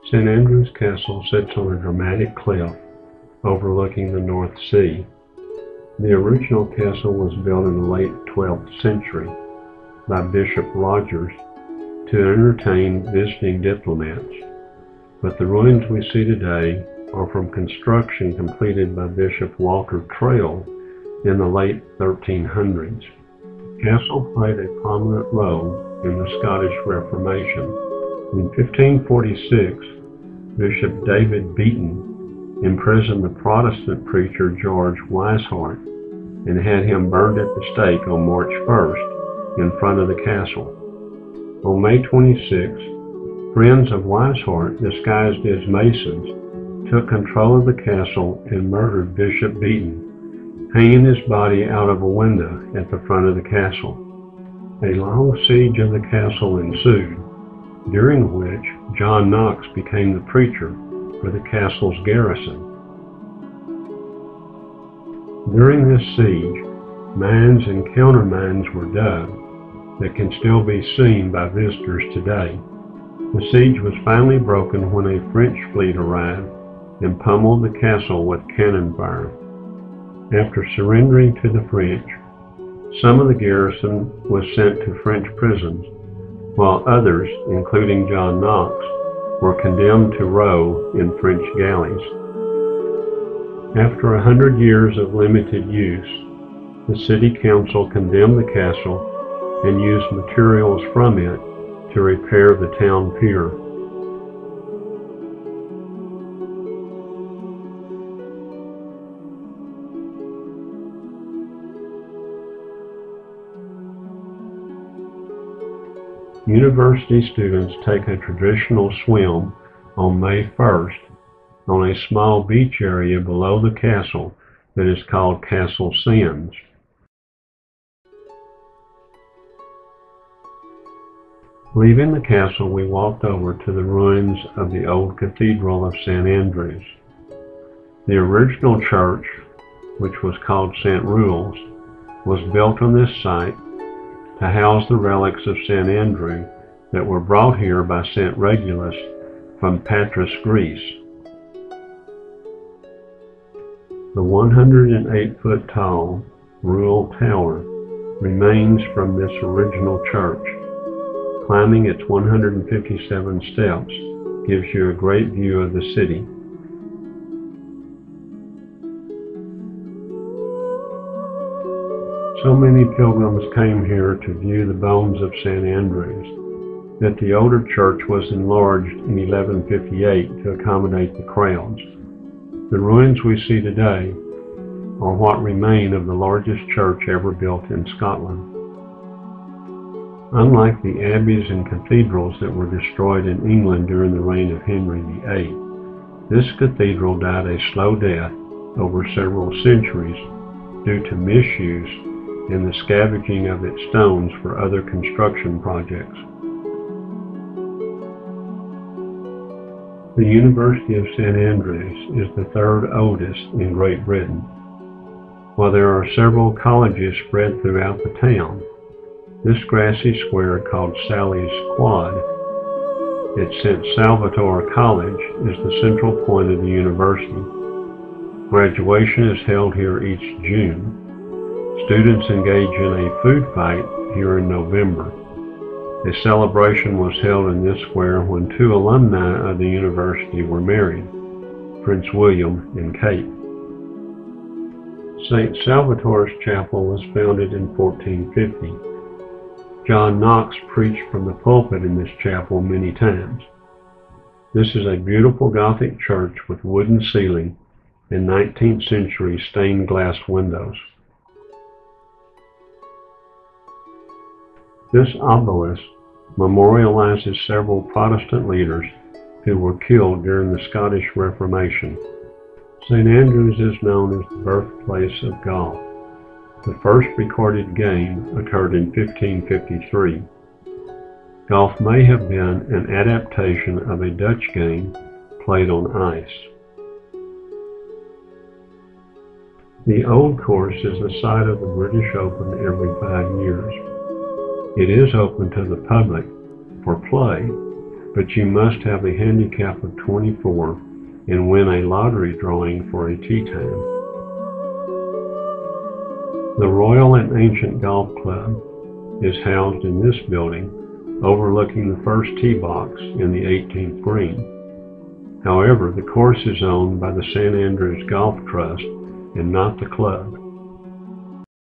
St. Andrew's Castle sits on a dramatic cliff overlooking the North Sea. The original castle was built in the late 12th century by Bishop Rogers to entertain visiting diplomats, but the ruins we see today are from construction completed by Bishop Walter Trail in the late 1300s. The castle played a prominent role in the Scottish Reformation. In 1546, Bishop David Beaton imprisoned the Protestant preacher George Wishart and had him burned at the stake on March 1st in front of the castle. On May 26th, friends of Wishart, disguised as Masons, took control of the castle and murdered Bishop Beaton, hanging his body out of a window at the front of the castle. A long siege of the castle ensued, during which John Knox became the preacher for the castle's garrison. During this siege, mines and countermines were dug that can still be seen by visitors today. The siege was finally broken when a French fleet arrived and pummeled the castle with cannon fire. After surrendering to the French, some of the garrison was sent to French prisons, while others, including John Knox, were condemned to row in French galleys. After 100 years of limited use, the city council condemned the castle and used materials from it to repair the town pier. University students take a traditional swim on May 1st on a small beach area below the castle that is called Castle Sands. Leaving the castle, we walked over to the ruins of the old Cathedral of St. Andrews. The original church, which was called St. Rule's, was built on this site to house the relics of St. Andrew that were brought here by St. Regulus from Patras, Greece. The 108-foot-tall Rule Tower remains from this original church. Climbing its 157 steps gives you a great view of the city. So many pilgrims came here to view the bones of St. Andrews that the older church was enlarged in 1158 to accommodate the crowds. The ruins we see today are what remain of the largest church ever built in Scotland. Unlike the abbeys and cathedrals that were destroyed in England during the reign of Henry VIII, this cathedral died a slow death over several centuries due to misuse and the scavenging of its stones for other construction projects. The University of St. Andrews is the third oldest in Great Britain. While there are several colleges spread throughout the town, this grassy square called Sally's Quad at St. Salvatore College is the central point of the university. Graduation is held here each June. Students engage in a food fight here in November. A celebration was held in this square when two alumni of the university were married, Prince William and Kate. St. Salvatore's Chapel was founded in 1450. John Knox preached from the pulpit in this chapel many times. This is a beautiful Gothic church with wooden ceiling and 19th century stained glass windows. This obelisk memorializes several Protestant leaders who were killed during the Scottish Reformation. St. Andrews is known as the birthplace of golf. The first recorded game occurred in 1553. Golf may have been an adaptation of a Dutch game played on ice. The Old Course is the site of the British Open every 5 years. It is open to the public for play, but you must have a handicap of 24 and win a lottery drawing for a tee time. The Royal and Ancient Golf Club is housed in this building, overlooking the first tee box in the 18th green. However, the course is owned by the St. Andrews Golf Trust and not the club.